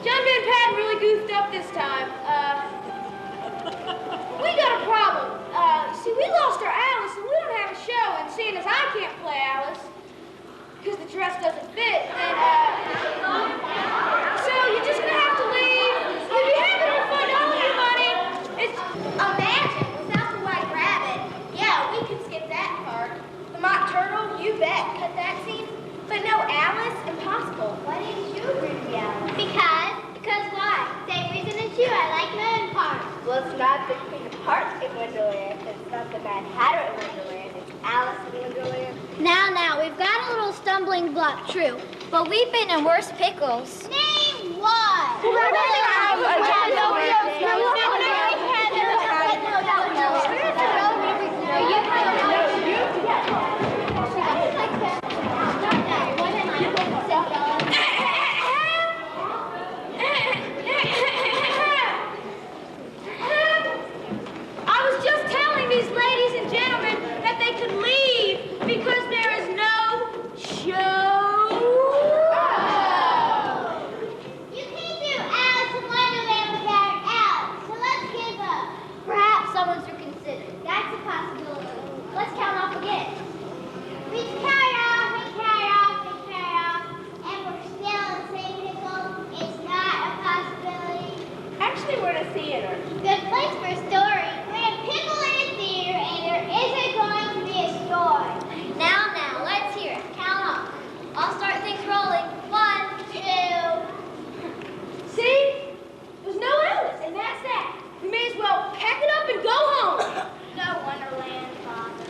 John Van Patten really goofed up this time. We got a problem. See, we lost our Alice and we don't have a show, and seeing as I can't play Alice, because the dress doesn't fit, then, so you're just gonna have to leave. You'll be happy to refund all of your money. It's... Imagine, without the white rabbit. Yeah, we could skip that part. The mock turtle, you bet. Cut that scene. But no Alice, impossible. Why didn't you agree to be Alice? Because why? Same reason as you, I like moon parts. Well, it's not the Queen of Hearts in Wonderland. It's not the Mad Hatter in Wonderland. It's Alice in Wonderland. Now, we've got a little stumbling block, true. But we've been in worse pickles. Name one! I was just telling these ladies and gentlemen that they could leave because there is no show. You can't do Alice in Wonderland without Alice, so let's give up. Perhaps someone's reconsidered. That's a possibility. Let's count off again. We carry off, and we're still in the same pickle. It's not a possibility. Actually, we're in a theater. Good place for a story. We're in a pickle in a theater, and there isn't going to be a story. Now, let's hear it. Count off. I'll start things rolling. 1, 2. See? There's no Alice, and that's that. We may as well pack it up and go home. No Wonderland, Father.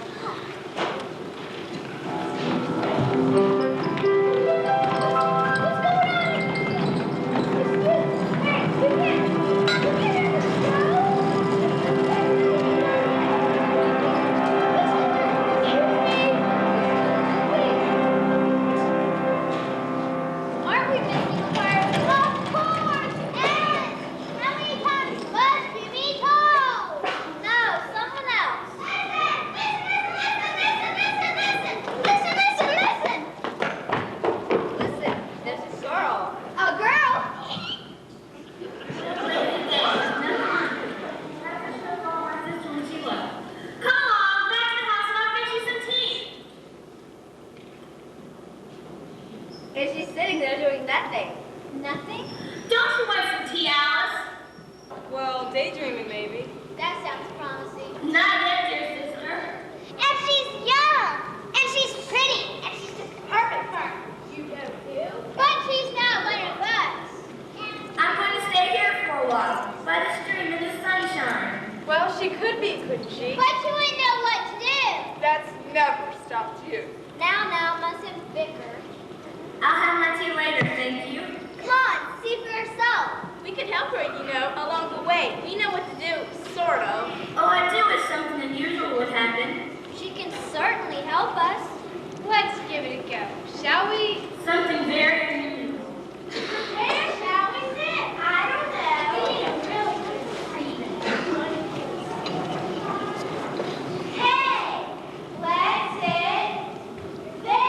Aren't we missing a part? Of course! Alice! How many times must you be told? No, someone else. Listen, there's a girl. A girl? Come on, back to the house and I'll fix you some tea. And she's sitting there doing nothing. Nothing? Don't you want some tea, Alice? Well, daydreaming maybe. That sounds promising. Not yet, dear sister. And she's young, and she's pretty, and she's just perfect for her. You know too? But she's not one of us. I'm going to stay here for a while, by the stream in the sunshine. Well, she could be, couldn't she? But you wouldn't know what to do. That's never stopped you. Now, mustn't bicker. I'll have my tea later, thank you. Come on, see for yourself. We could help her, you know, along the way. We know what to do, sort of. Oh, I do if something unusual would happen. She can certainly help us. Let's give it a go, shall we? Something very unusual. Where shall we sit? I don't know. We need a really good Hey, let's sit there.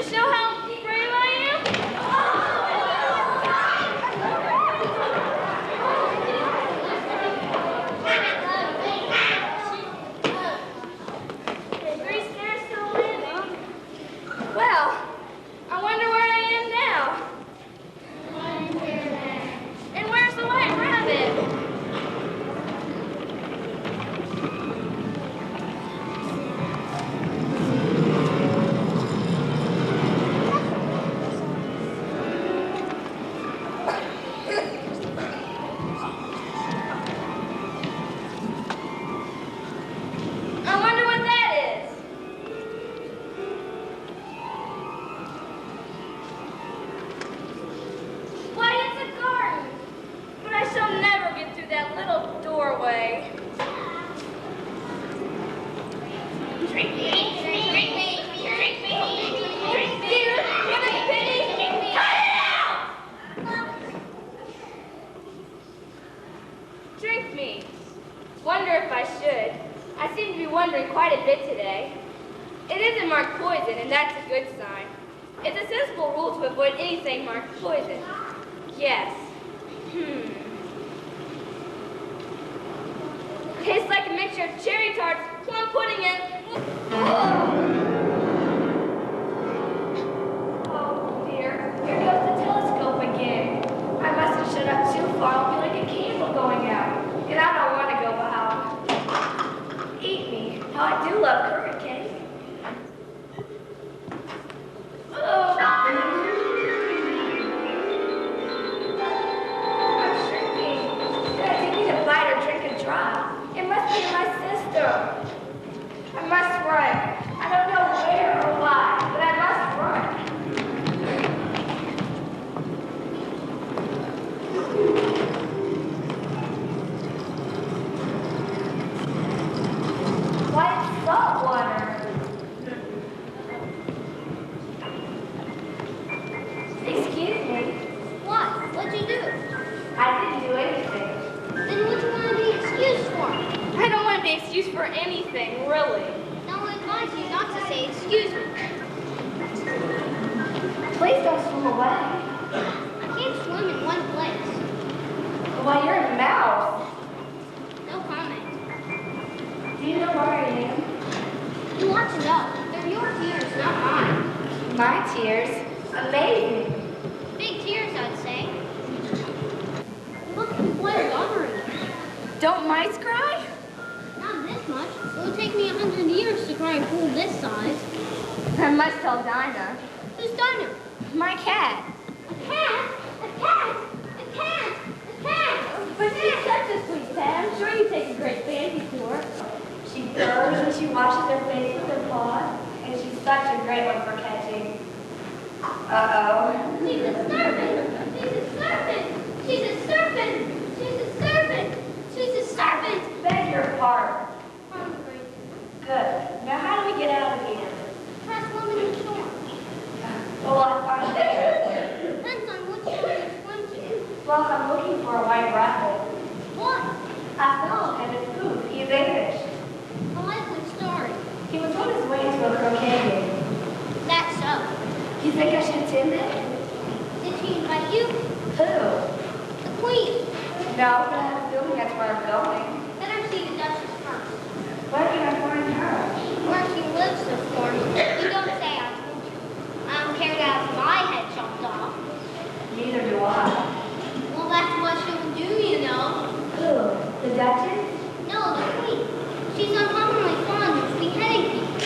to show how brave I am? Is Grease Bear still living? Well, I wonder where I am now. And where's the White Rabbit? I wonder what that is. Why, it's a garden. But I shall never get through that little doorway. Drink me, drink me, drink me, drink me. Dear, what a pity. Cut it out! Drink me. Wonder if I should. I seem to be wondering quite a bit today. It isn't marked poison, and that's a good sign. It's a sensible rule to avoid anything marked poison. Yes. Tastes like a mixture of cherry tarts, plum pudding, and... Oh, dear. Here goes the telescope again. I must have shut up too far. I'll be like a candle going out. And I don't want to go out. Eat me. How I do love currant cake. Oh. I'm shrinking. Did I didn't need a bite or drink a drop? It must be my sister. I must run. I don't know where or why, but I must run. Why, it's salt water. Excuse me. What? What'd you do? I didn't do anything. Then what do you want to be excused for? I don't want to be excused for anything, really. No one advised you not to say excuse me. Please don't swim away. I can't swim in one place. Why, you're a mouse. No comment. Do you know where I am? You want to know. They're your tears, not mine. My tears? Amazing. Big tears, I'd say. Look, what a gobbering. Don't mice cry? Not this much. It would take me 100 years to cry a pool this size. I must tell Dinah. Who's Dinah? My cat. A cat? A cat? A cat? A cat? But she's such a sweet cat. I'm sure you take a great fancy to her. She purrs and she washes her face with her paws, and she's such a great one for catching. Uh-oh. She's a serpent! She's a serpent! She's a serpent! She's a serpent! She's a serpent! Beg your pardon. Hungry. Good. Now how do we get out of here? Press woman in the storm. Well, I'll find there. Depends on which one you swim to. Well, I'm looking for a white rabbit. What? I fell and it's poof. He vanished. A likely story. He was on his way to a croquet game. That's so. You think I should attend it? Did she invite you? Who? The queen. No, but I have a feeling that's where I'm going. Better see the Duchess first. Where can I find her? Where she lives, of course. You don't say I told you. I don't care to have my head chopped off. Neither do I. Well, that's what she'll do, you know. Who? The Duchess? No, the queen. She's uncommonly fond of beheading people.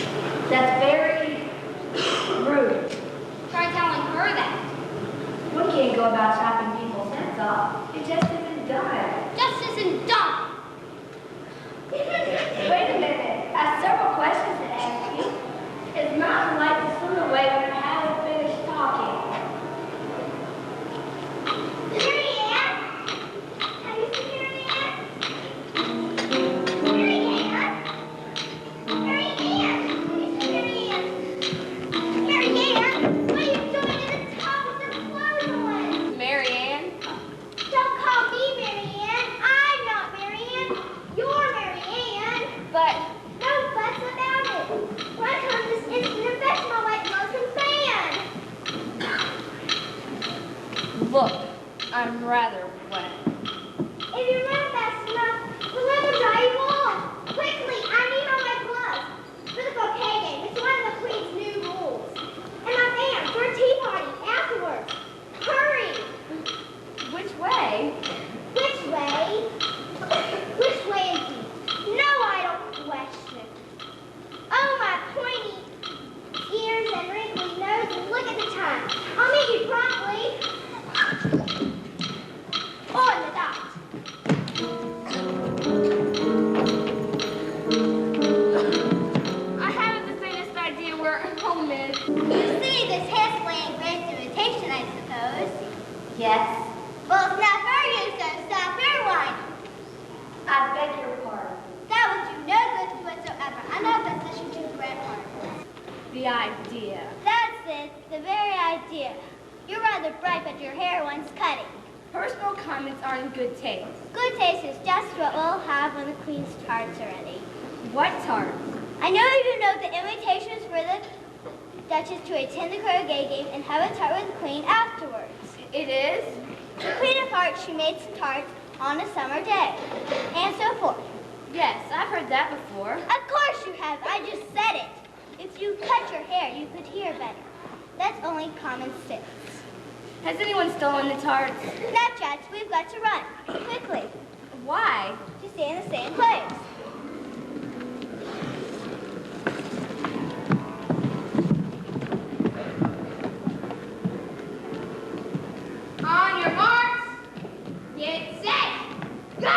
That's very rude. Try telling her that. We can't go about chopping people's heads off. It just isn't done. Justice isn't done. rather wet. If you run fast enough, the weather dry you off. Quickly, I need all my gloves. For the bouquet game, it's one of the Queen's new rules. And my fan for a tea party afterwards. Hurry! Which way? Which way? Which way is he? No, I don't question. Oh, my pointy ears and wrinkly nose, and look at the time. I'll meet you promptly. On the dot. I haven't the faintest idea where home is. You see this handsomely engraved invitation, I suppose? Yes. Well, it's not fair you, so stop your wine. I beg your pardon. That will do no good whatsoever. I'm not in a position to grant pardon. The idea. That's it, the very idea. You're rather bright, but your hair wants cutting. Personal comments are in good taste. Good taste is just what we'll have when the Queen's tarts are ready. What tarts? I know you know the invitations for the Duchess to attend the croquet game and have a tart with the Queen afterwards. It is? The Queen of Hearts, she made some tarts on a summer day, and so forth. Yes, I've heard that before. Of course you have. I just said it. If you cut your hair, you could hear better. That's only common sense. Has anyone stolen the tarts? Snapchats, we've got to run. Quickly. Why? To stay in the same place. On your marks, get set, go!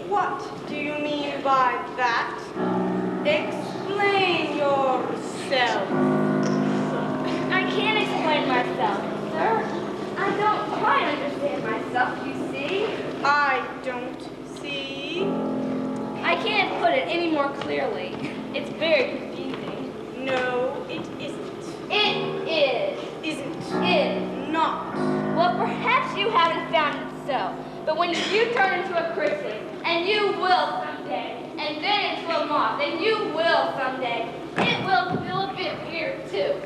What do you mean by that? Explain yourself. I can't explain myself, sir. I don't quite understand myself, you see. I don't see. I can't put it any more clearly. It's very confusing. No, it isn't. It is. Isn't. Is. Not. Well, perhaps you haven't found it so. But when you turn into a chrysalis, and you will someday, and then into a moth, and you will someday, it will feel a bit weird too.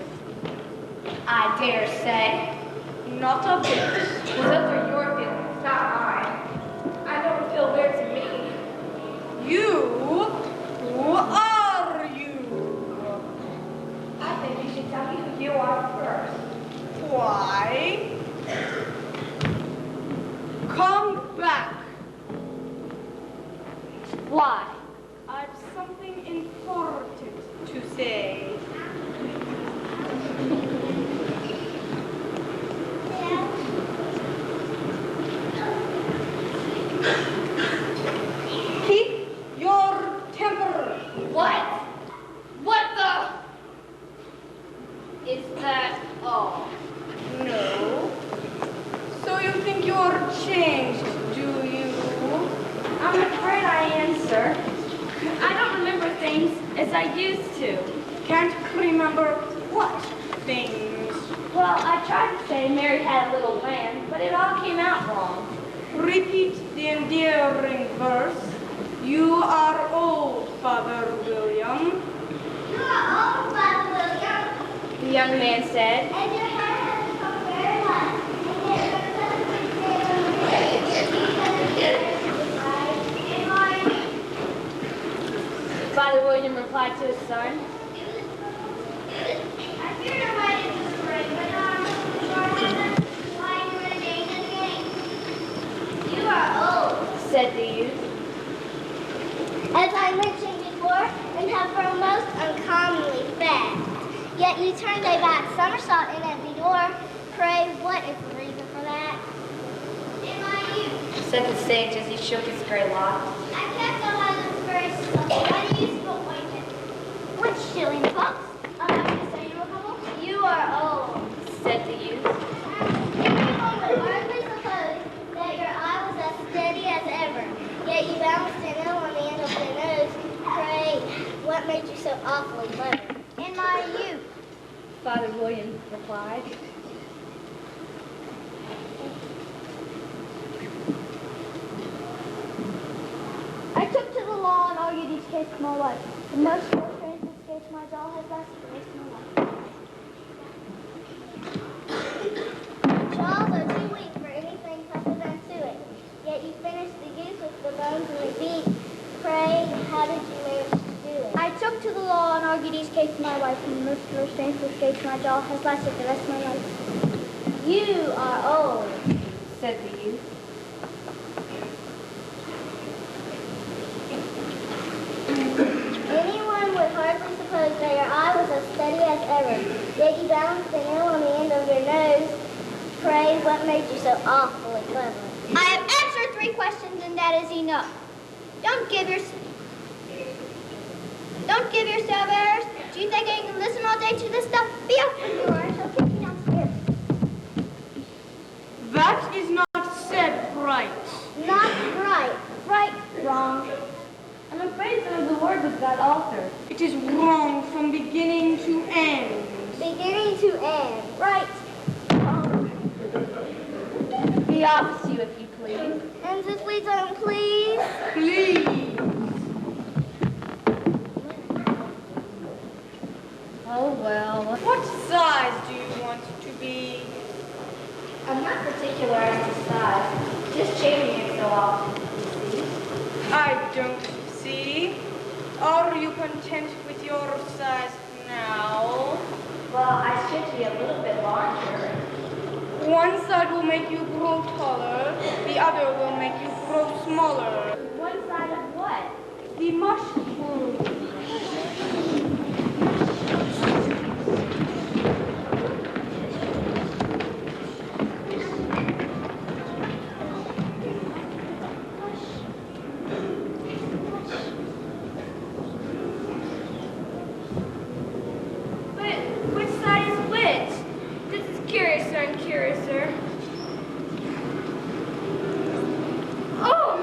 I dare say. Not a bit. Well, those are your feelings, not mine. I don't feel weird to me. You? Who are you? I think you should tell me who you are first. Why? Come back. Why? I've something important to say. things as I used to. Can't remember what things. Well, I tried to say Mary had a little lamb, but it all came out wrong. Repeat the endearing verse. You are old, Father William. You are old, Father William, The young man said. and your hair has become very light, and yet your suddenly Father William replied to his son. I fear you're right in the spring, but not why you in a dangerous game. You are old, Said the youth. as I mentioned before, and have grown most uncommonly fat. Yet you turned a back somersault in at the door. Pray, what is the reason for that? In my youth, Said the sage as he shook his gray locks. I kept on my little very unuseful appointment. Which shilling box? Allow me to say you a couple? You are old. Said the youth. Anyone would hardly suppose that your eye was as steady as ever. Yet you balanced an ill on the end of your nose. Pray, what made you so awfully clever? In my youth. Father William replied. I took to the law and argued each case of my life. The most strange escape my jaw has lasted the rest of my life. Jaws are too weak for anything tougher than suet. Yet you finished the goose with the bones and the beak. Pray, how did you manage to do it? I took to the law and argued each case of my life, and the most strange escape my jaw has lasted the rest of my life. You are old. Said the youth. Anyone would hardly suppose that your eye was as steady as ever, yet you balanced an ill on the end of your nose. Pray, what made you so awfully clever? I have answered 3 questions, and that is enough. Don't give yourself airs. Do you think I can listen all day to this stuff? Be off with you, or I shall kick you downstairs. That is not said right. Not right. Right, wrong. I'm afraid some of the words have got altered. It is wrong from beginning to end. Beginning to end. Right. Wrong. Be off with you if you please. And if we don't please. Please. Oh, well. What size do you want to be? I'm not particular as to size. Just changing it so often. See? I don't see. Are you content with your size now? Well, I should be a little bit larger. One side will make you grow taller, the other will make you grow smaller. One side of what? The mushroom. But which side is which? This is curiouser and curiouser. Oh!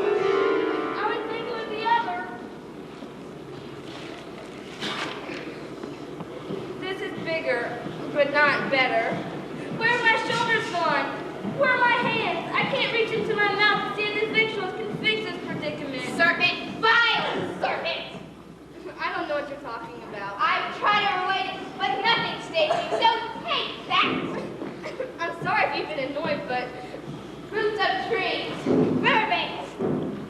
I would think it was the other. This is bigger, but not better. Where are my shoulders gone? Where are my hands? I can't reach into my mouth to see this victuals can fix this predicament. Serpent, vile serpent! I don't know what you're talking about. I've tried to avoid it, but nothing stays me, so take that! I'm sorry if you've been annoyed, but Roots of trees, riverbanks,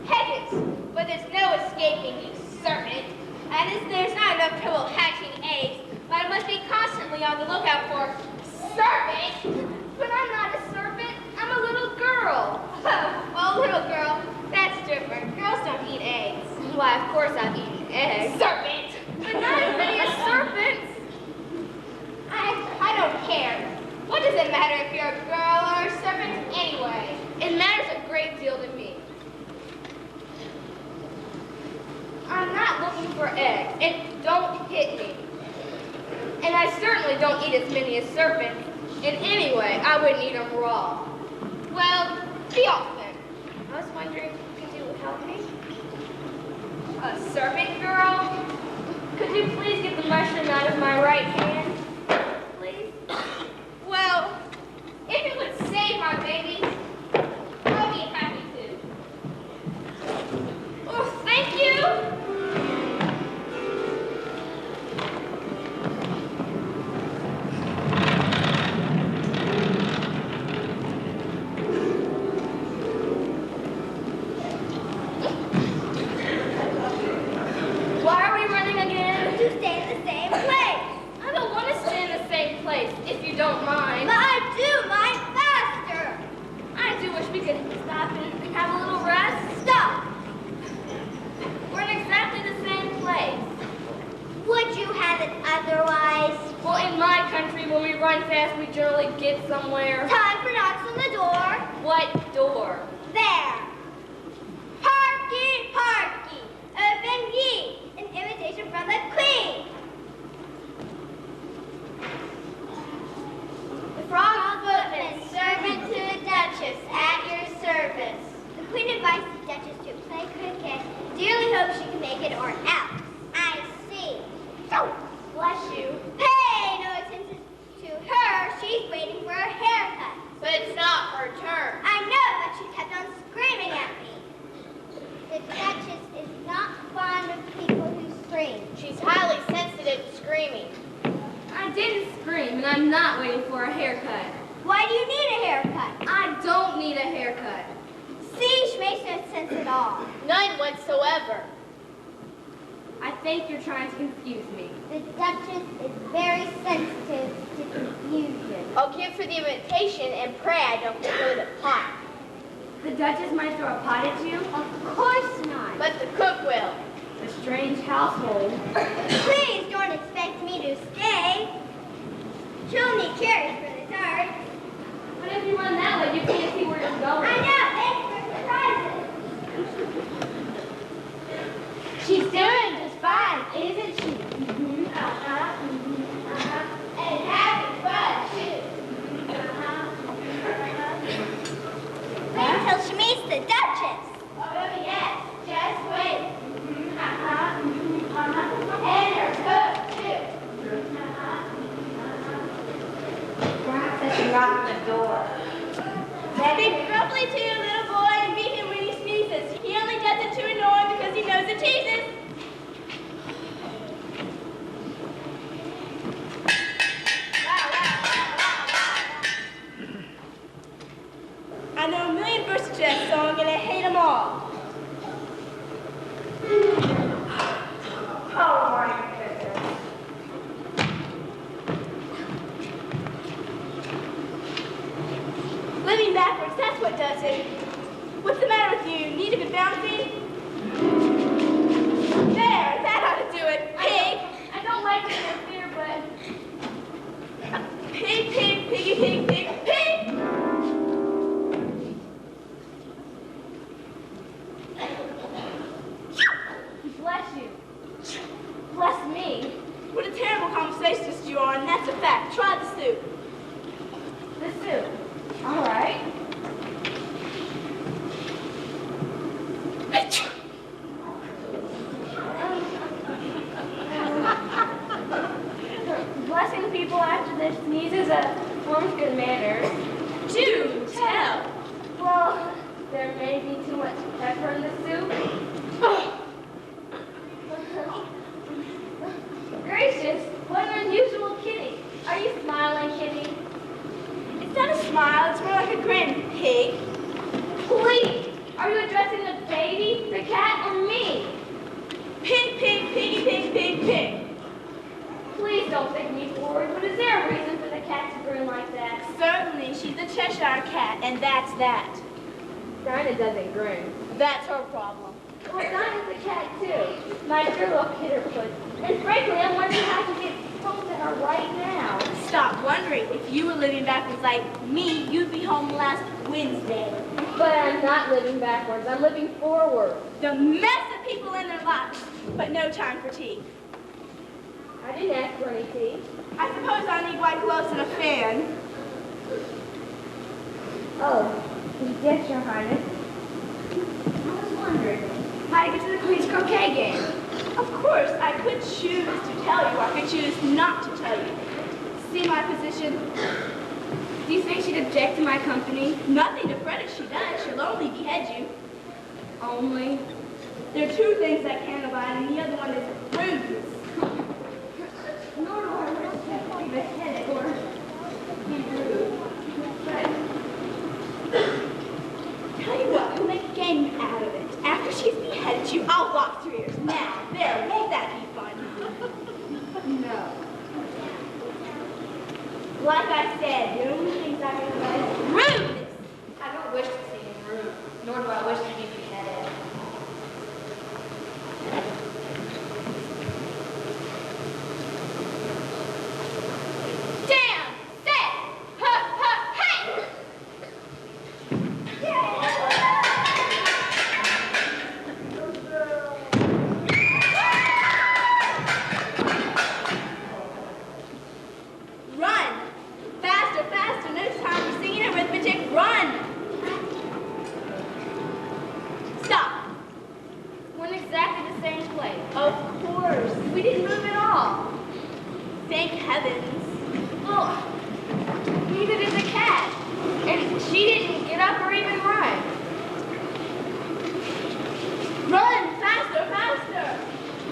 hedges, but there's no escaping you, serpent. And as there's not enough trouble hatching eggs, but I must be constantly on the lookout for serpent. but I'm not a serpent. I'm a little girl. Well, little girl, that's different. Girls don't eat eggs. Why, of course I've eaten eggs. Serpent! But not as many as serpents. I don't care. What does it matter if you're a girl or a serpent anyway? It matters a great deal to me. I'm not looking for eggs, and don't hit me. And I certainly don't eat as many as serpents. And anyway, I wouldn't eat them raw. Well, be off then. I was wondering, could you help me? A serpent girl? Could you please get the mushroom out of my right hand? Please? Well, if it would save our baby, I'll be happy to. Oh, thank you! Why are we running again? To stay in the same place. I don't want to stay in the same place, if you don't mind. But I do mind faster. I do wish we could stop and have a little rest. Stop. We're in exactly the same place. Would you have it otherwise? Well, in my country, when we run fast, we generally get somewhere. Time for knocks on the door. What door? There. Harky, harky. Open ye. An invitation from the Queen. The frog footman, servant to the Duchess, at your service. The Queen invites the Duchess to play cricket. Dearly hope she can make it or else. I see. Oh, bless you. Pay no attention to her. She's waiting for a haircut. But it's not her turn. I know, but she kept on screaming at me. The Duchess is not fond of people who scream. She's highly sensitive to screaming. I didn't scream, and I'm not waiting for a haircut. Why do you need a haircut? I don't need a haircut. See, she makes no sense at all. None whatsoever. I think you're trying to confuse me. The Duchess is very sensitive to confusion. I'll give her the invitation and pray I don't throw the pot. The Duchess might throw a pot at you. Of course not. But the cook will. A strange household. Please don't expect me to stay. She'll need carrots for the tart. But if you run that way, you can't see where you're going. I know, thanks for surprises. She's doing just fine, isn't she? And having fun, too. Wait until she meets the Duchess. Oh, yes, just wait. And her cook, too. Perhaps I should knock on the door. Speak roughly to your little boy and beat him when he sneezes. He only does it to annoy him because he knows the cheeses. I know a million verses to that song and I hate them all. Oh my goodness. Living backwards, that's what does it. What's the matter with you? Need a good bouncing? There, that ought to do it. Pig. I don't like to interfere, but Pig, pig, piggy, pig, pig, pig! bless you. Bless me. What a terrible conversationalist you are, and that's a fact. Try the soup. The soup. All right. Blessing people after their sneezes forms good manners. Do tell. Well, there may be too much pepper in the soup. Gracious, what an unusual kitty. Are you smiling, kitty? It's not a smile, it's more like a grin, pig. Please, are you addressing the baby, the cat, or me? Pig, pig, piggy, pig, pig, pig. Please don't take me forward, but is there a reason for the cat to grin like that? Certainly, she's a Cheshire cat, and that's that. Dinah doesn't grin. That's her problem. Well, Dinah's a cat too. My dear little kitterfoot. And frankly, I'm wondering how to get home to her right now. Stop wondering. If you were living backwards like me, you'd be home last Wednesday. But I'm not living backwards. I'm living forward. The mess of people in their lives, but no time for tea. I didn't ask for any tea. I suppose I'll need white gloves and a fan. Oh, yes, Your Highness. I was wondering how to get to the Queen's croquet game. Of course, I could choose to tell you, or I could choose not to tell you. See my position? Do you think she'd object to my company? Nothing to fret if she does. She'll only behead you. Only? There are two things I can't abide, and the other one is rudeness. Nor do I wish to be beheaded or be rude. Tell you what, we'll make a game out of it. After she's beheaded you, I'll box your ears. Now, there, won't that be fun? No. Like I said, the only things I can abide is rudeness. I don't wish to see him rude, nor do I wish to be beheaded. Damn! Set! Ha! Ha! Hey! Run! Faster, faster! No time for singing arithmetic. Run! Stop! We're in exactly the same place. Of course. We didn't move at all. Thank heavens. Well, neither did the cat. And she didn't get up or even run. Run! Faster, faster!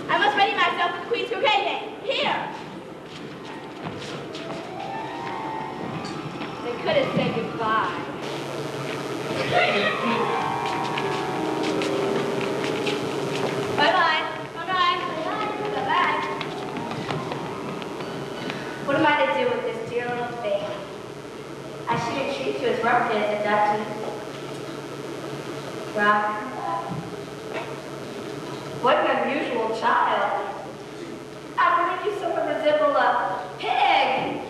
I must ready myself for the Queen's croquet game. Here! They could have said goodbye. Bye-bye. Bye-bye. Bye-bye. What am I to do with this dear little thing? I shouldn't treat you as roughly as a duchess. Rock. What an unusual child. I believe you somewhat resemble a pig.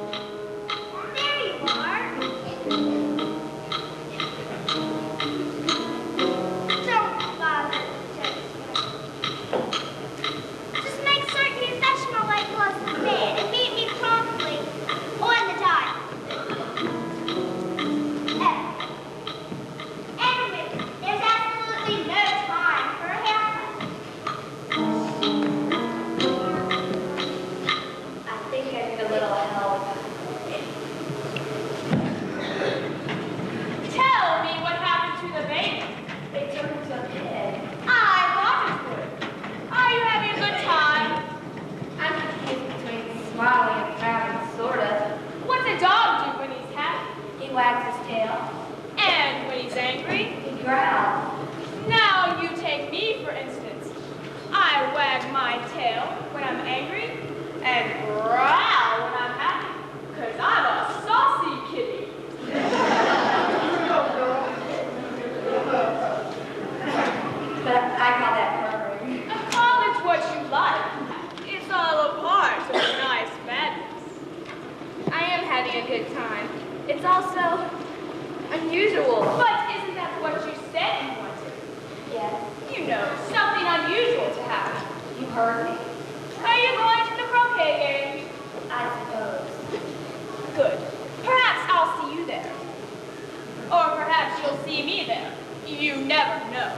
There you are. Don't bother. Just make certain you fetch my white gloves from bed and meet me promptly on the dot. Anyway, there's absolutely no time for a haircut. I think I need a little help. Tell me what happened to the baby. They turned into a pig. I thought it would. Are you having a good time? I'm confused between smiling and frowning, sort of. What's a dog do when he's happy? He wags his tail. And when he's angry? He growls. Now you take me, for instance. I wag my tail when I'm angry and growl when I'm happy. Because I'm a saucy kitty. But I call that purring. Call it what you like. It's all a part of a nice madness. I am having a good time. It's also unusual. But isn't that what you said you wanted? Yes, You know, something unusual to happen. you heard me. Are you going to the croquet game? I suppose. Good. Perhaps I'll see you there. Or perhaps you'll see me there. You never know.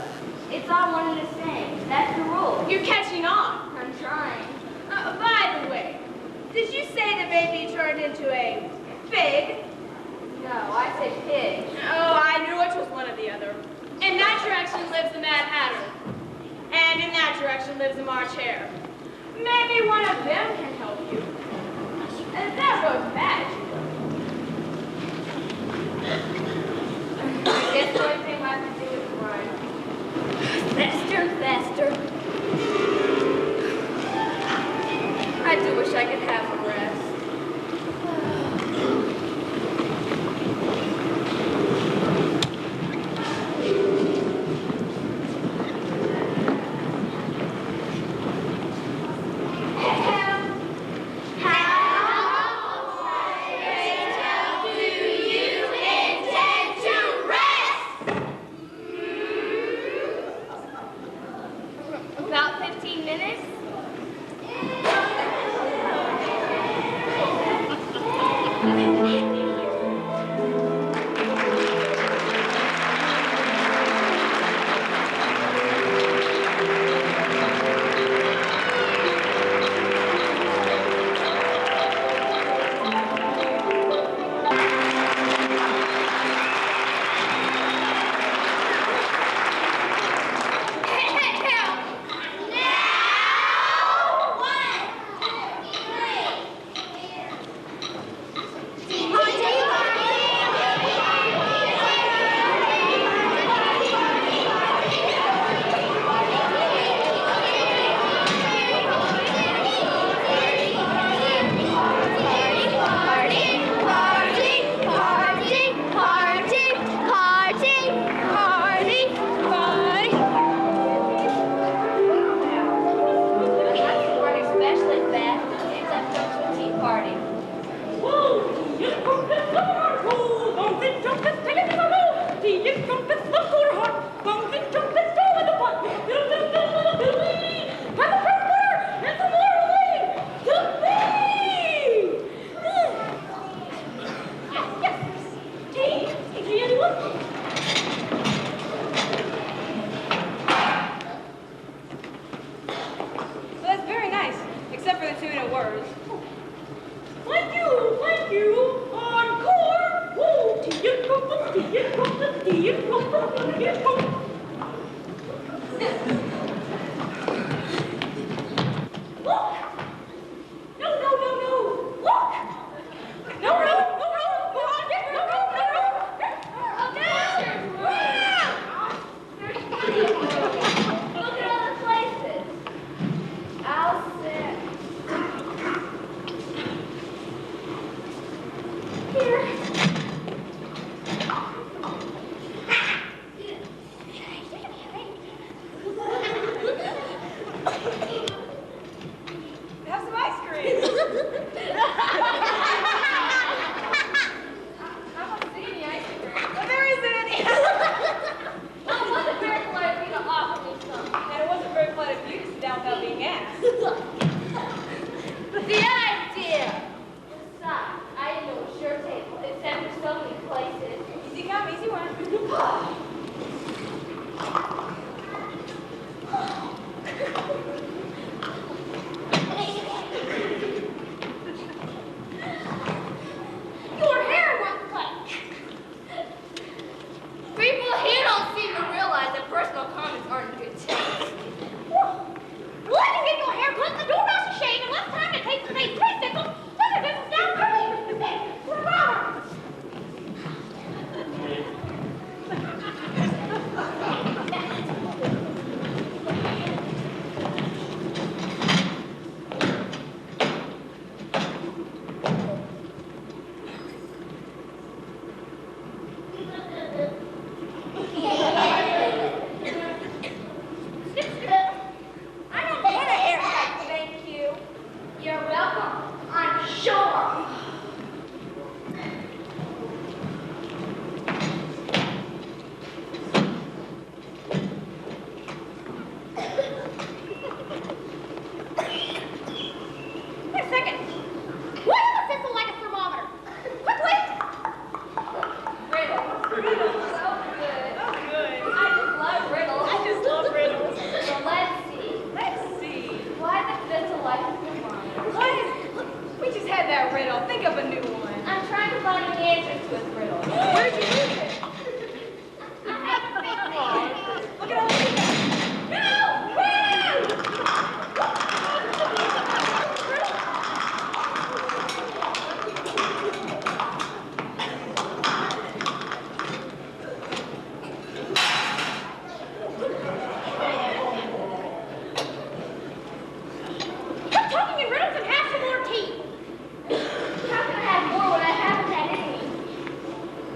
It's all one and the same. That's the rule. You're catching on. I'm trying. By the way, did you say the baby turned into a fig? No, I said pig. Oh, I knew it was one or the other. In that direction lives the Mad Hatter. And in that direction lives the March Hare. Maybe one of them can help you. And they're both mad at you. I guess the only thing left to do is run. Faster, faster. I do wish I could have a rest. About 15 minutes?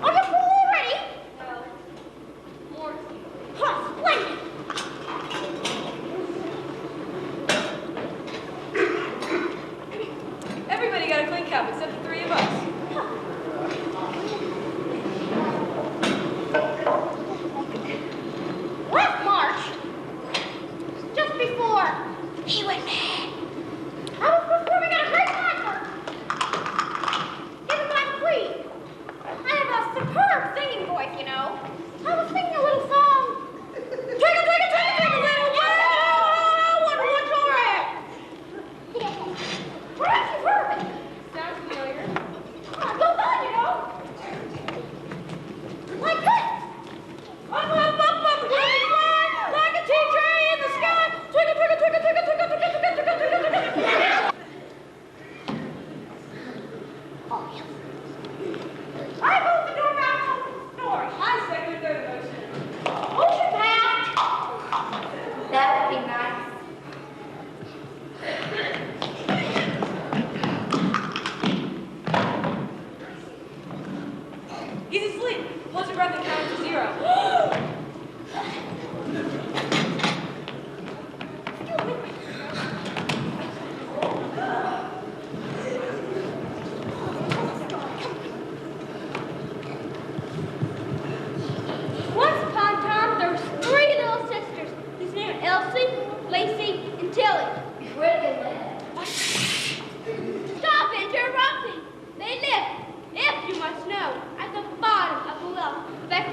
On the floor!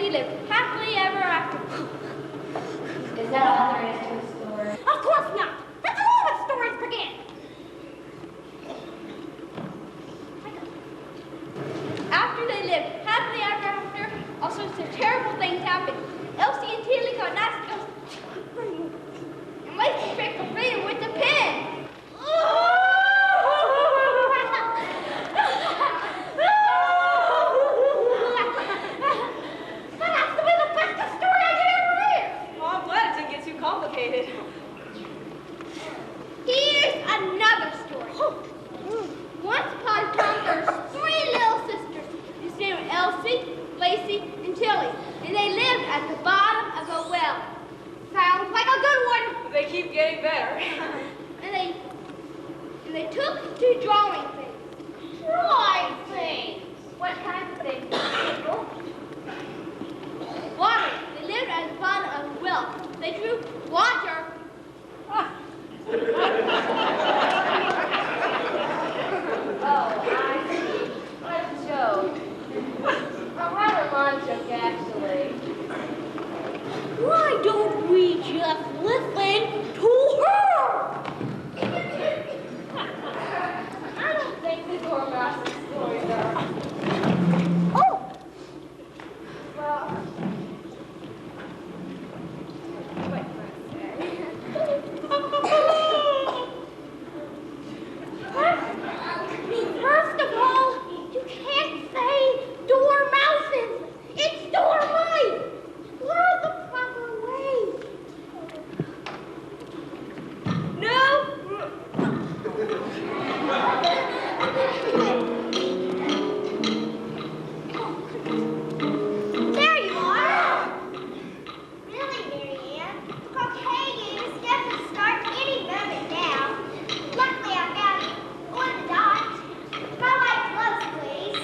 they lived happily ever after. Is that all there is to the story? Of course not. That's all what stories begin. After they lived happily ever after, all sorts of terrible things happened. Elsie and Tilly got nasty and Lacey tricked the freedom with the pen. That's the way the bestest story I could ever hear. Oh, I'm glad it didn't get too complicated. Here's another story. Once upon a time, there were 3 little sisters. His name were Elsie, Lacey, and Tilly, and they lived at the bottom of a well. Sounds like a good one. They keep getting better. And they took to drawing things. Drawing things. What kinds of things? People? Water. They lived at the bottom of a well. They drew water. Oh, I see. What a joke. A rather long joke, actually. Why don't we just listen to her? I don't think the Dormouse stories are. Oh, Well, what can I say? first of all, you can't say dormouses. It's dormice. Learn the proper way. No! There you are. Really, Marianne? Croquet game is scheduled to start any moment now. Luckily, I found it on the dot. My white gloves, please.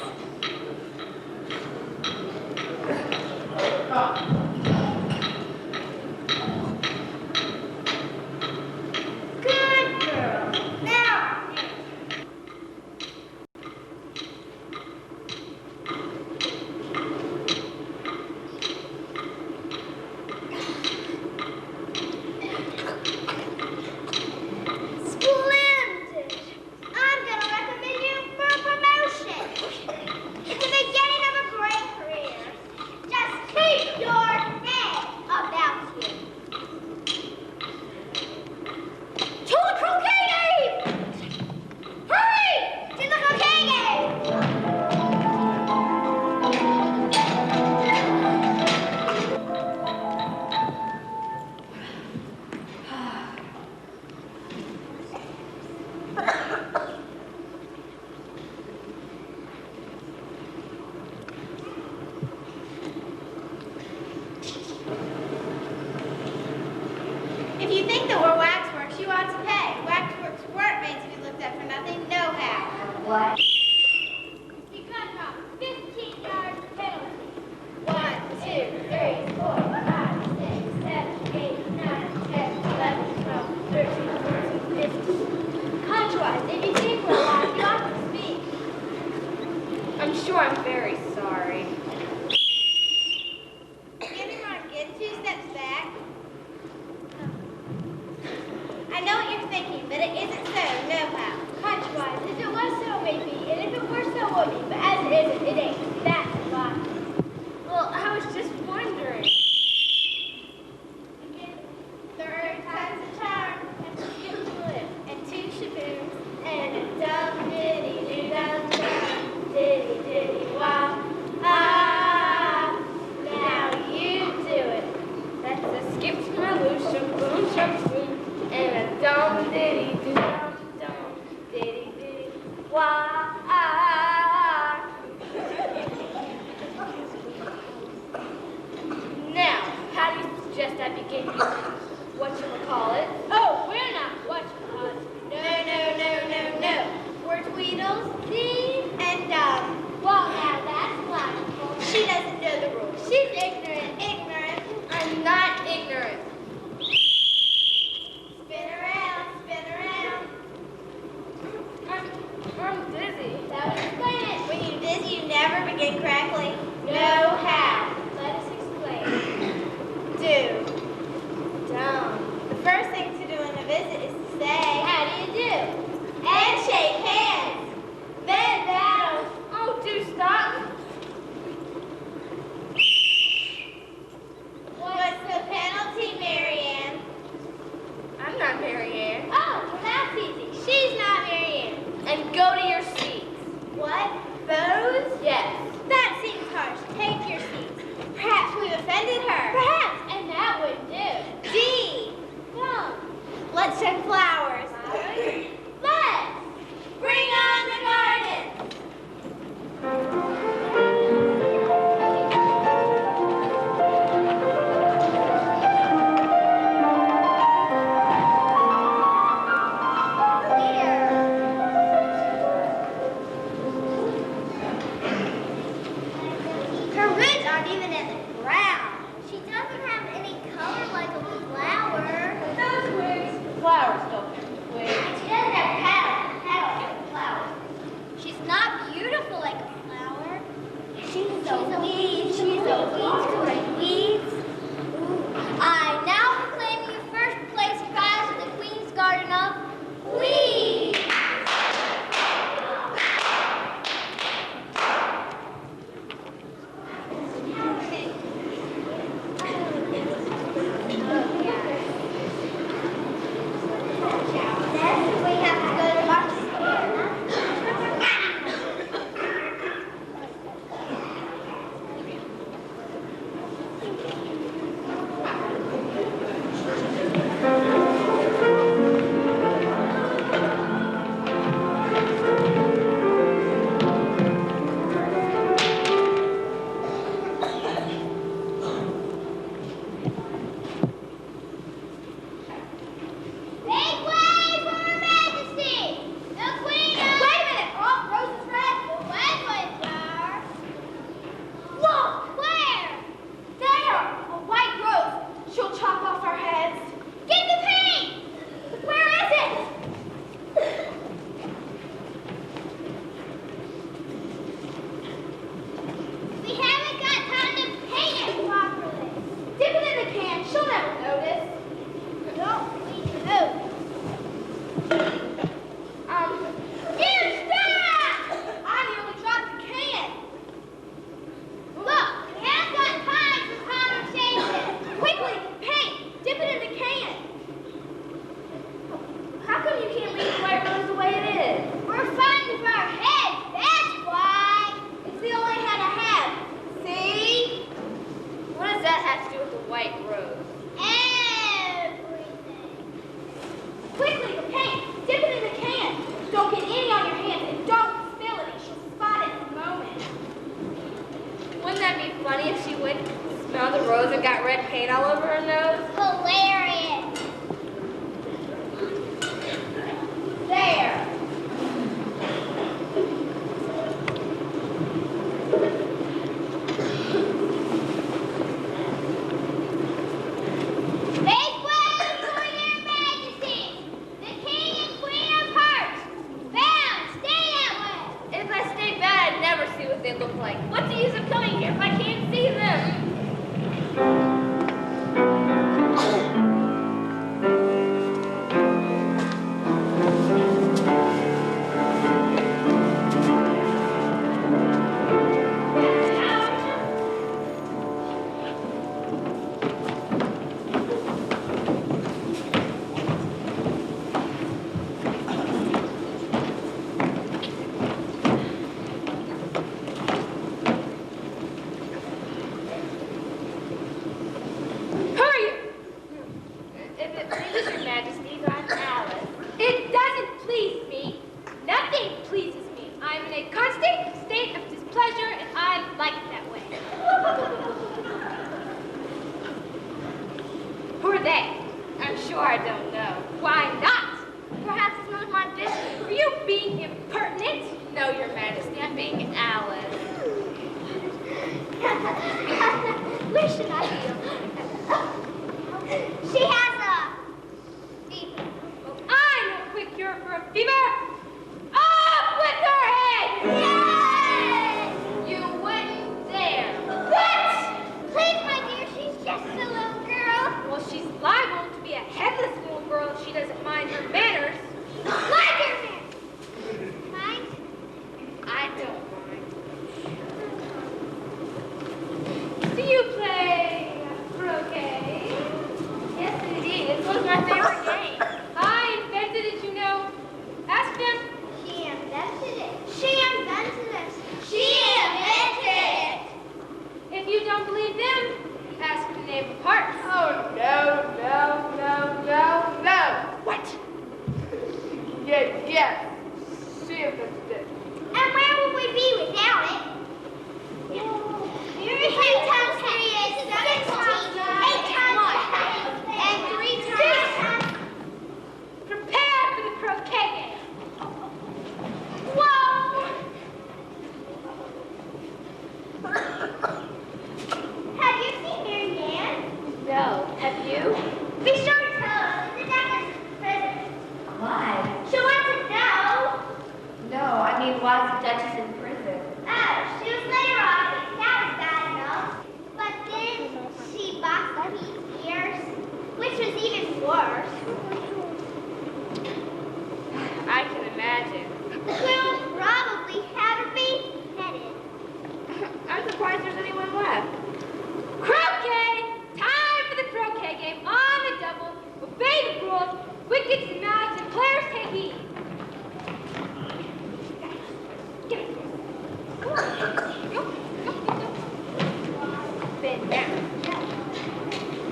Good girl. Now, splendid. I'm going to recommend you for a promotion. It's the beginning of a great career. Just keep your head about you. To the croquet game! Hurry! To the croquet game! If you think that we're waxworks, you ought to pay. Waxworks weren't made to be looked at for nothing, no how. What? You got about 15 yards penalty. 1, 2, 3, 4, 5, 6, 7, 8, 9, 10, 11, 12, 13, 14, 15. Contrast, if you think for a while, you ought to speak. I'm sure I'm very sorry. Everyone get 2 steps back. I know what you're thinking, but it isn't so, no how. Contrast, if it was so, maybe, and if it were so, would be, but as it isn't, it ain't. That's why. Well, I was just wondering. Third time's a charm, And skip to live, and 2 shaboos. and a dum diddy doo dum dum, diddy diddy wow. Ah, now you do it. That's a skip to my loose, boom, shum, boom, and a dum diddy doo dum dum, diddy diddy wow. Now, how do you suggest I begin? Whatchamacallit? Oh, we're not whatchamacallit. No. We're Tweedles, Dean, and Dumb. Well, now that's logical. She doesn't know the rules. She's ignorant. I'm not ignorant. Spin around, spin around. I'm dizzy. That would explain it. When you're dizzy, you never begin correctly. No how. Let us paint all over her nose? Hilarious. There. Make way for your majesty, the king and queen of hearts. Bound, stay that way. If I stay bad, I'd never see what they look like. What's the use of coming here if I can't see them? Hurry! If it pleases your majesty, I'm Alice. It doesn't please me. Nothing pleases me. I'm in a constant state of displeasure, and I like it that way. Who are they? I'm sure I don't know. Why not? Perhaps it's none of my business. Are you being impertinent? No, your majesty, I'm being Alice. Where should I be? She has a fever. Well, I know a quick cure for a fever. Off with her head! Yes! You wouldn't dare. What? Please, my dear, she's just a little girl. Well, she's liable to be a headless little girl if she doesn't mind her manners. Like her, man. Mind? I don't mind. Do you play croquet? Yes, indeed. This was my favorite game. I invented it, you know. Ask them. She invented it. She invented it. She invented it. If you don't believe them, ask the name of parts. Oh, no. What? Yes. She invented it. And where would we be without it? 3 times 3 is 16. 8 times 5 and 3 times. Prepare for the croquet game. Whoa! Have you seen Mary Ann? No. Have you? Be sure to tell us. The Duchess prison. Why? She wants to know. No, I mean, why is the Duchess in prison? Oh, she was later on. That was bad enough. But then she boxed Pete's ears, which was even worse. I can imagine. We'll probably have her be headed. I'm surprised there's anyone left. Croquet! Time for the croquet game on the double. Obey the rules. Wickets and mouths and players take heed. Get it. Come on. Go. Bend down.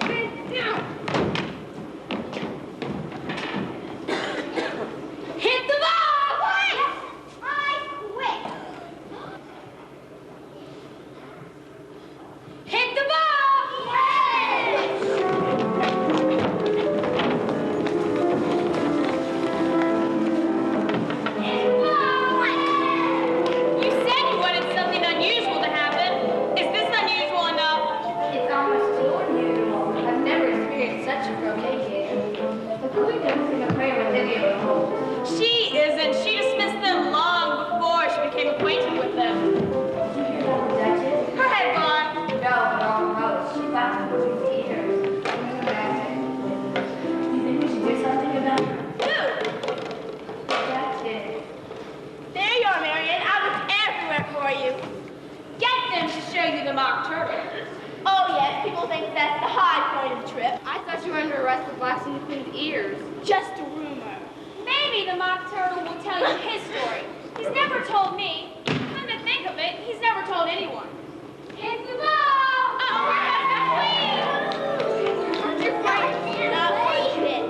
Bend down. Hit the ball! Yes, I quit. Hit the ball! You said you wanted something unusual to happen. Is this unusual enough? It's almost too unusual. I've never experienced such a croquet game. The queen doesn't seem afraid with any of the rules. She isn't. She dismissed them long before she became acquainted with them. Did you hear about the Duchess? Her head gone. No, but all gross. She got the queen's ears. Can you imagine? You think we should do something about her? Who? Duchess. There you are, Marion. I looked everywhere for you. Get them to show you the mock turtle. Oh, yes, people think that's the high point of the trip. I thought you were under arrest for blasting the queen's ears. Just a rumor. Maybe the mock turtle will tell you his story. He's never told me. Come to think of it, he's never told anyone. Hit the ball! Oh, here comes the queen! You're frightened. Not one bit.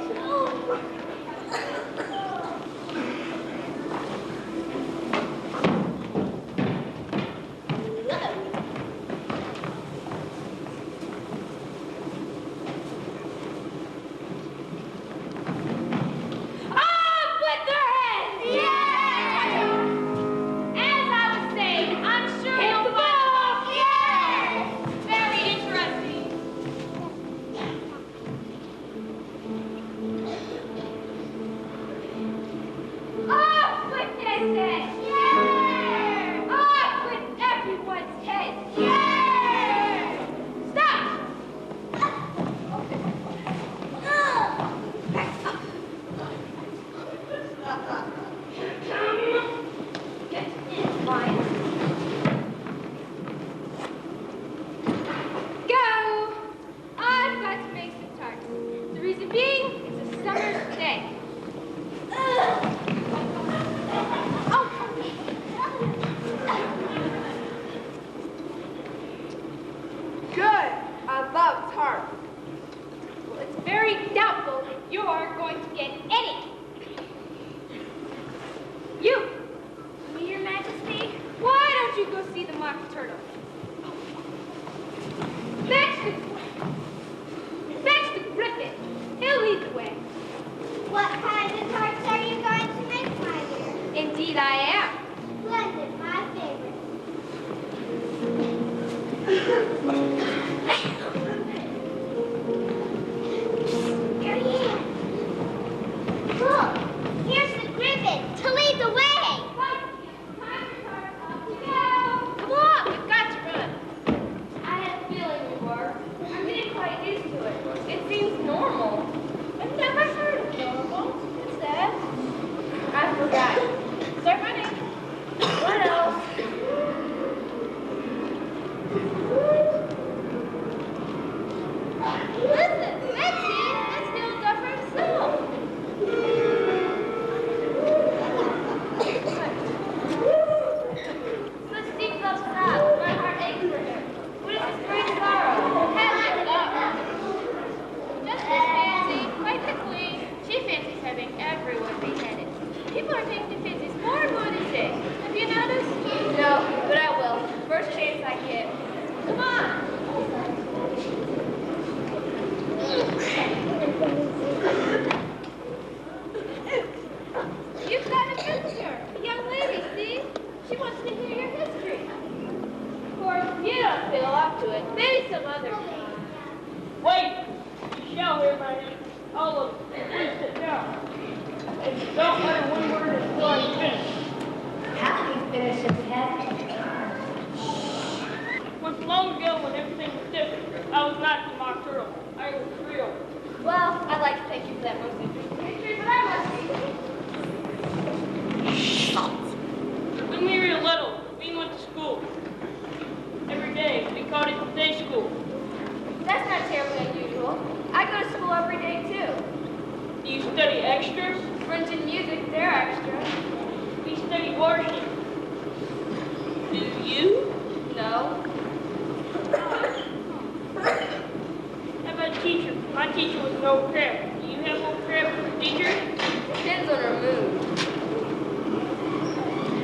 said. Yay! Off with everyone's head. Yay! Stop! Get in line. Go! I've got to make some tarts. The reason being, it's a summer's day. Good. I love tart. Well, it's very doubtful that you're going to get any. You! Me, Your Majesty? Why don't you go see the mock turtle? Fetch the griffin. He'll lead the way. What kind of tarts are you going to make, my dear? Indeed I am. Splendid, my favorite. Here he is. Look, here's the griffin to lead the way. Come on, we've got to run. I had a feeling we were. I'm getting quite used to it. It seems normal. I've never heard of normal. What's that? I forgot. Start running. What else? Listen, Betsy, let's do a for himself. But Steve loves that. My heart aches for him. What is his great sorrow? Have it up. Just as Fancy, quite quickly. She fancies having everyone beheaded. People are taking fancies more and more these days. Have you noticed? No, but I will. First chance I get. Come on. You've got a visitor, a young lady, Steve. She wants to hear your history. Of course, you don't feel up to it. Maybe some other time. Wait! You shall hear my name. All of you. Please sit down. And don't utter one word until I'm finished. How can you finish if it hasn't? Once long ago, when everything was different, I was not the mock turtle. I was real. Well, I'd like to thank you for that most interesting history, but I must be. When we were little, we went to school. Every day, we called it day school. That's not terribly unusual. I go to school every day, too. Do you study extras? French and music, they're extra. We study worship. Do you? No. How about a teacher? My teacher was an old crab. Do you have old crab as a teacher? Depends on her mood.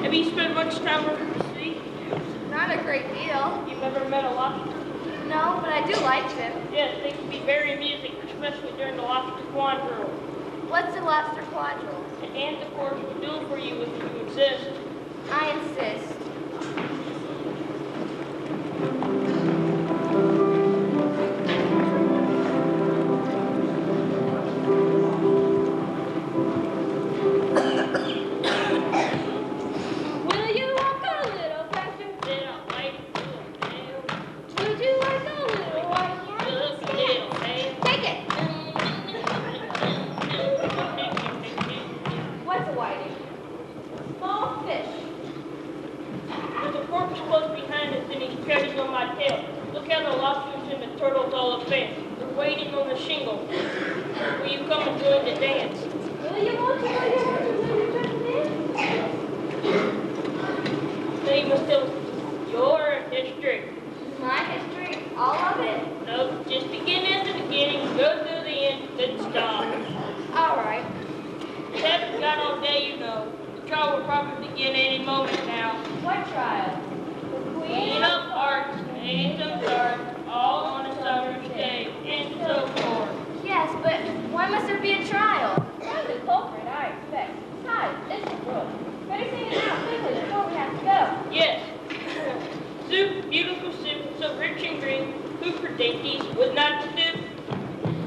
Have you spent much time over the sea? Not a great deal. You've ever met a lobster? No, but I do like them. Yes, they can be very amusing, especially during the lobster quadrille. What's a lobster quadrille? The aunt, of course, will do it for you if you insist. I insist. Will you walk a little faster? Then I'll bite the tail. Would you like a little white Just a little tail. Take it. What's a whiting? Small fish. There's a porpoise close behind us and he's treading on my tail. Look how the lobsters and the turtles all up there. They're waiting on the shingle. Will you come and join the dance? Will you want to join the dance? Now you must tell us your history. My history, all of it. No, just begin at the beginning, go to the end, then stop. All right. You haven't got all day, you know. The trial will probably begin any moment now. What trial? The Queen of Hearts, Ace of Hearts, all on a summer's day, and so forth. Yes, but why must there be a trial? I'm the culprit, I expect. Besides, it's the world. Better sing it out quickly before we have to go. Yes. Soup, beautiful soup, so rich and green. Who for dainties would not stoop?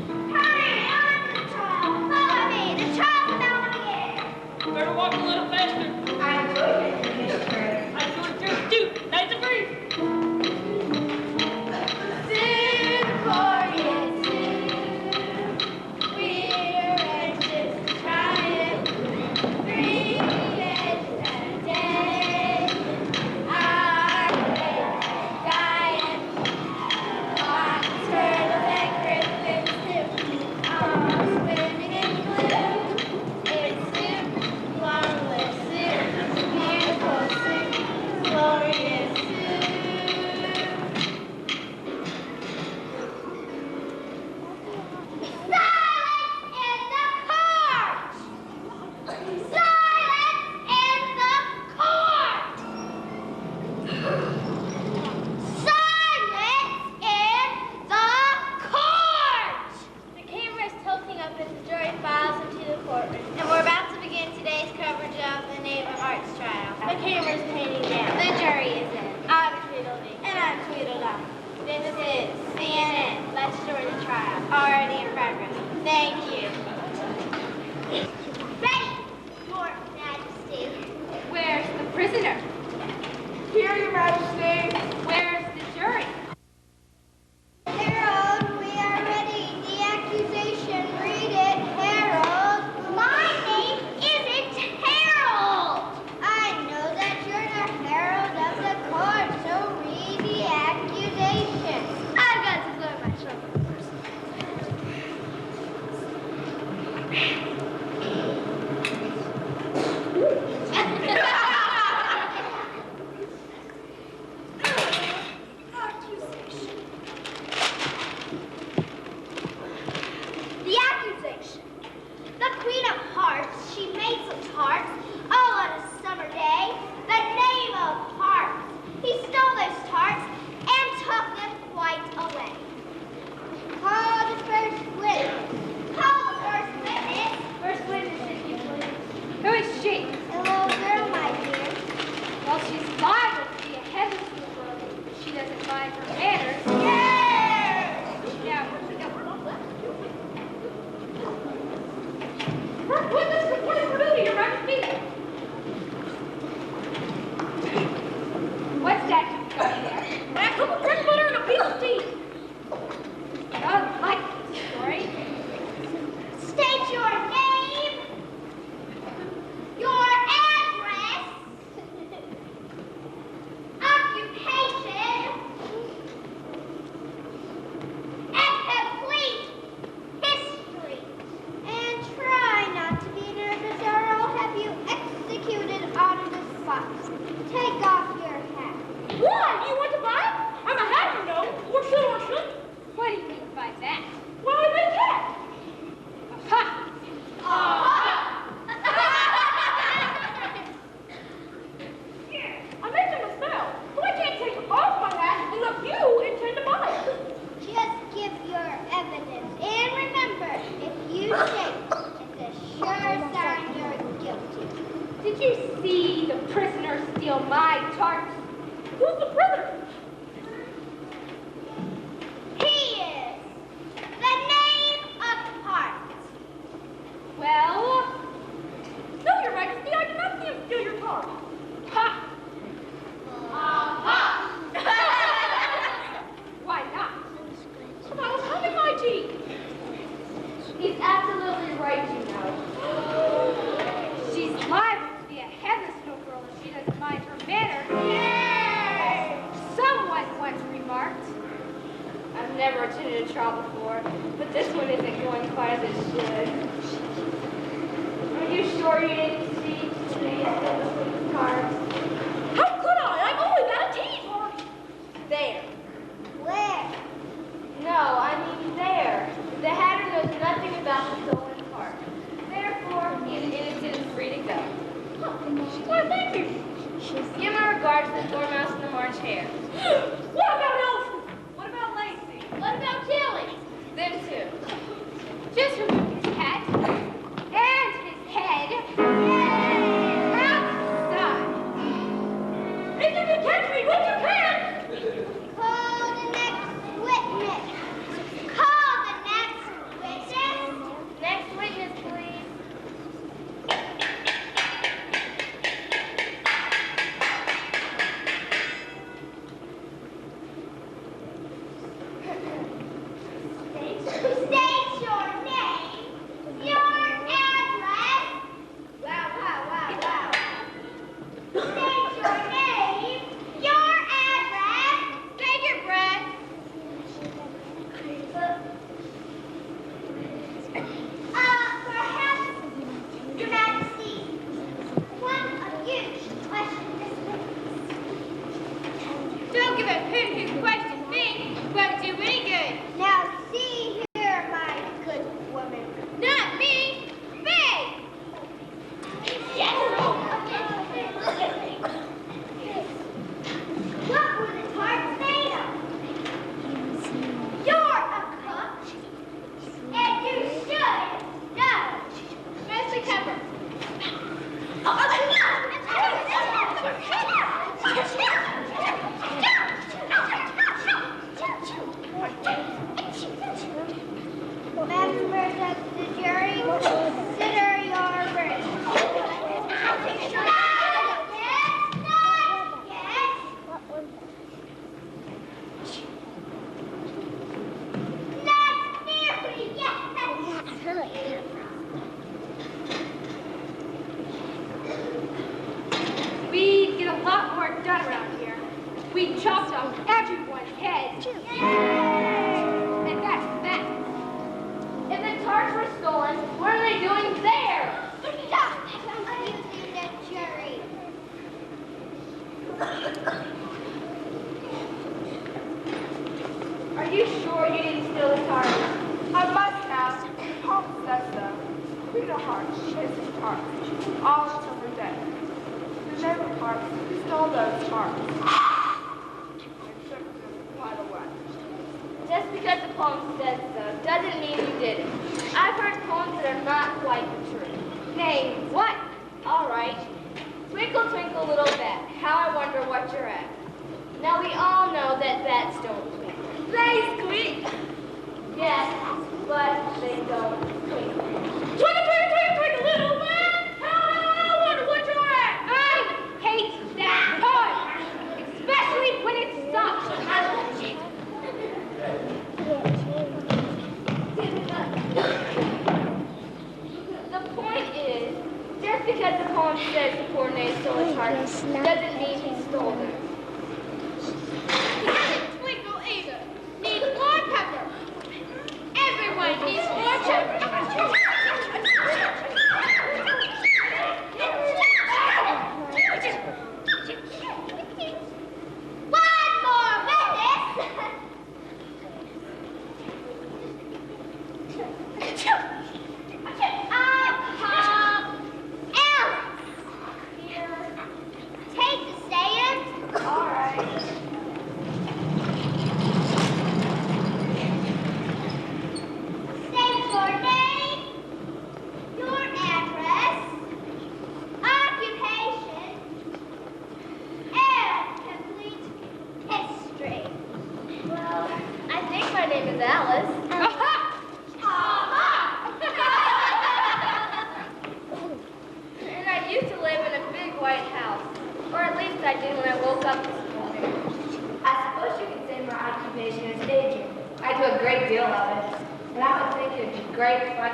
Hurry, on the trial. Follow me. The trial's about to begin. Better walk a little faster. I'm work done around here. We chopped off everyone's heads. And that's that. If the tarts were stolen, what are they doing there? Stop! Accusing the jury. Are you sure you didn't steal the tarts? I must have. Home says so. Rita Hart is his tarts, all until her death. The neighbor Hart stole those tarts. And took them quite away. Just because the poem says so doesn't mean you didn't. I've heard poems that are not quite the truth. Name what? All right. Twinkle, twinkle, little bat, how I wonder what you're at. Now we all know that bats don't twinkle. They squeak. Yes, but they don't twinkle. Twinkle, twinkle, twinkle, twinkle, little man. How I wonder what you're at. I hate that poem, especially when it sucks. The point is, just because the poem says the poor knave stole his heart, doesn't mean he stole them. Twinkle either. Needs more pepper. Everyone needs more pepper. One more witness! Here. Take the stand. All right. State your name, your address, occupation, and complete history. Well, I think my name is Alice. And I used to live in a big white house. Or at least I did when I woke up this morning. I suppose you could say my occupation is aging. I do a great deal of it. And I would think it would be great if I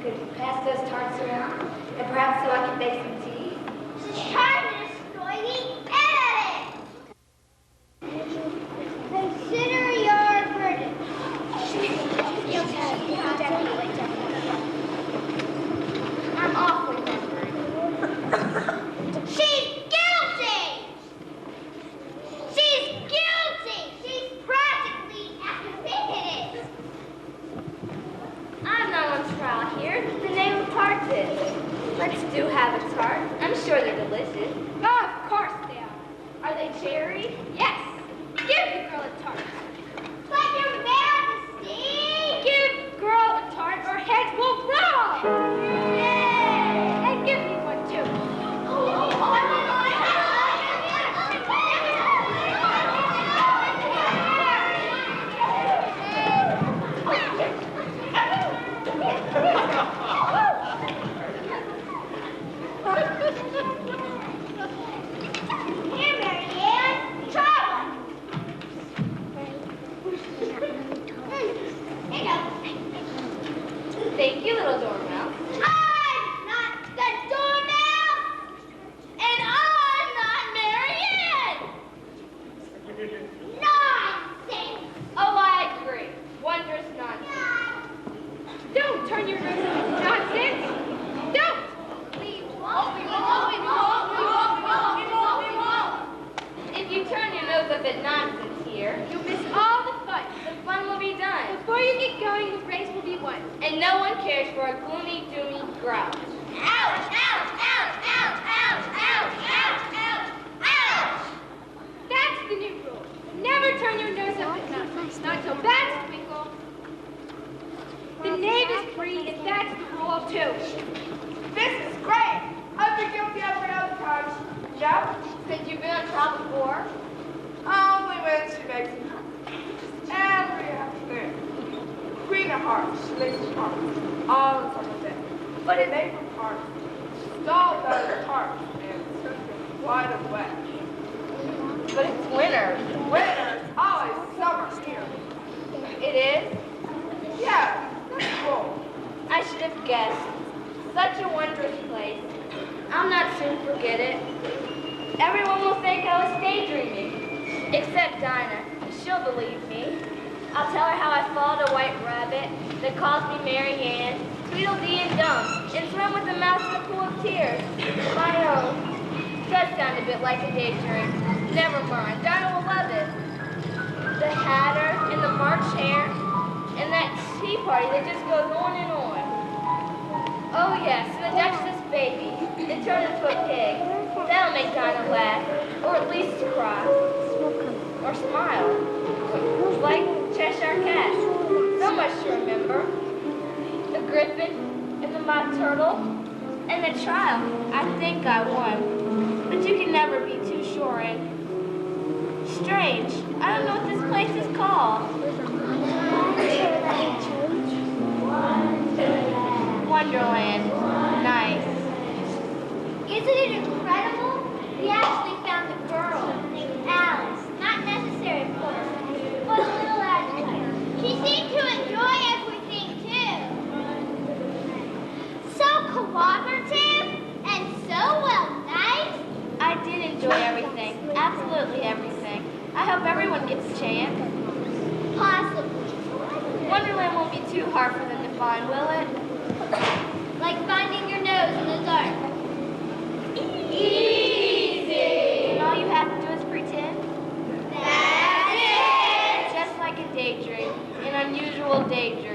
could pass those tarts around. And perhaps so I could make some tea. She's trying to destroy the evidence. Consider your verdict. I'm awfully hungry. She's guilty! She's guilty! She's practically acquitted! I'm not on trial here. The name of tarts is. Let's do have a tart. I'm sure they're delicious. Of course they are. Are they cherry? Yes. Give the girl a tart. But your majesty! Give girl a tart or heads will roll. And give me one too. Here, Marianne, try one. Here you go. Thank you, little dormouse. I'm not the doornail, and I'm not Marianne. Nonsense. Oh, I agree. Wondrous nonsense. Don't turn your nose up at nonsense. Don't. We If you turn your nose up at nonsense here, You'll miss all the fun. the fun will be done. Before you get going, the race will be won. And no one cares for a gloomy, doomy grouch. Ouch, ouch, ouch, ouch, ouch, ouch, ouch, ouch, ouch. That's the new rule. Never turn your nose up at nonsense. Not till bats twinkle. The knave is free, and that's the rule too. This is great. I've been guilty of another charge. Yep. Since you've been on trial before, Only when she makes me every afternoon. Queen of Hearts, she makes me hearts all the time of day. But it made from hearts. Stole those hearts and took them quite away. but it's winter. Winter's always summer here. It is? Yeah, that's cool. I should have guessed. Such a wondrous place. I'll not soon forget it. Everyone will will think I was daydreaming. Except Dinah. She'll believe me. I'll tell her how I followed a white rabbit that calls me Mary Ann, Tweedledee and Dum, and swam with a mouse in a pool of tears. My own. Does sound a bit like a daydream. Never mind. Dinah will love it. The Hatter and the March Hare and that tea party that just goes on and on. Oh yes, and the Duchess's baby. It turned into a pig. That'll make Dinah laugh, or at least cry, or smile, like Cheshire Cat. So much to remember. The Griffin and the Mock Turtle and the trial. I think I won, but you can never be too sure. And strange, I don't know what this place is called. Wonderland. Nice. Isn't it incredible? We actually found a girl named Alice. Not necessary, of course, but a little agitated. She seemed to enjoy everything, too. So cooperative and so well nice. I did enjoy everything. Absolutely everything. I hope everyone gets a chance. Possibly. Wonderland won't be too hard for them to find, will it? Like finding your nose in the dark. Easy! And all you have to do is pretend? That's it! Just like a daydream. An unusual daydream.